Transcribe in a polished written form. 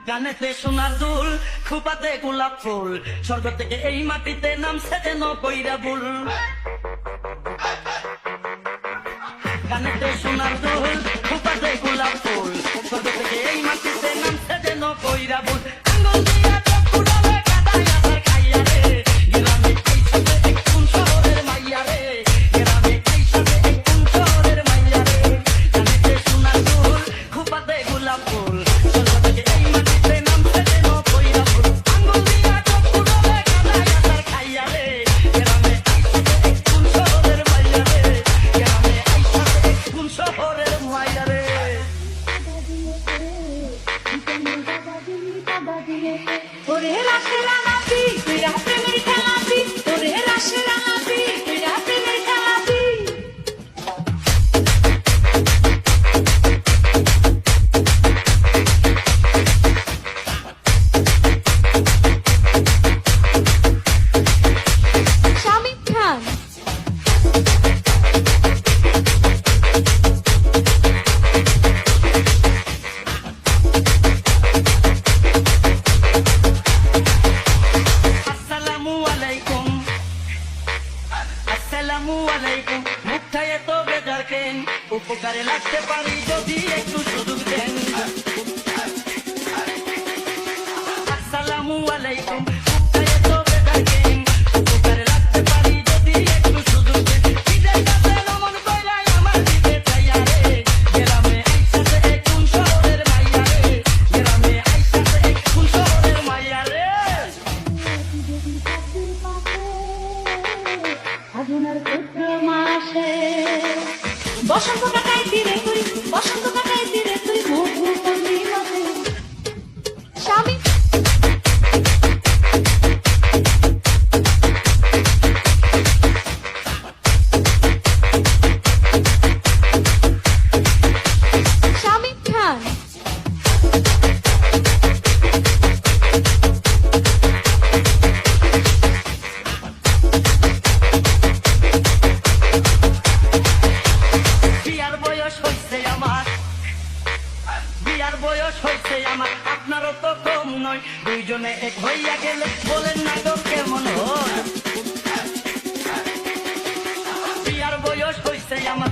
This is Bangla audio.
গানেতে সোনার দুল, খোপাতে গোলাপ ফুল, স্বর্গ থেকে এই মাটিতে নামছে যেন কইরা ভুল। গানেতে সোনার দুল, খোপাতে গোলাপ ফুল, স্বর্গ থেকে এই মাটিতে নামছে যেন কইরা ভুল। আঙ্গুল দিয়া চক্ষু ডলে কাদায় আছাড় খাইয়া রে, গ্রামে আইসাতে এক কোন শহরের মাইয়া রে, গ্রামে আইসাতে এক কোন শহরের মাইয়া রে। গানেতে সোনার দুল, খোপাতে গোলাপ ফুল, স্বর্গ থেকে এই মাটিতে নামছে যেন কইরা ভুল। আঙ্গুল দিয়া চক্ষু ডলে কাদায় আছাড় খাইয়া রে, গ্রামে আইসাতে এক কোন শহরের মাইয়া রে, গ্রামে আইসাতে এক কোন শহরের মাইয়া রে। ওরে রাশে রাঙাবি তুই প্রেমের খেলাবি, ওরে রাশে রাঙাবি তুই প্রেমের খেলাবি। শামিম খান আসসালামু আলাইকুম, মুখটায় এত বেজার কেন? উপকারে লাগতে পারি যদি একটু সুযোগ দেন। আসসালামু আলাইকুম, মুখটায় এত বেজার কেন? উপকারে লাগতে পারি যদি একটু সুযোগ দেন। ঈদের কাছে নমন কইরাই আমার দিতে চাইয়া রে, গ্রামে আইসাতে এক কোন শহরের মাইয়া রে, গ্রামে আইসাতে এক কোন শহরের মাইয়া রে। ফাগুনের চৈত্র মাসে বসন্ত কাটাইতি রে তুই, বসন্ত কাটাইতি রে তুই মধু পূর্ণিমাতে। শামিম শামিম খান বিয়ার বয়স হইছে আমার, বিয়ার বয়স হইছে আমার, আপনারও তো কম নয়। দুইজনে এক হইয়া গেলে বলেন না তো কেমন হয়? বিয়ার বয়স হইছে আমার,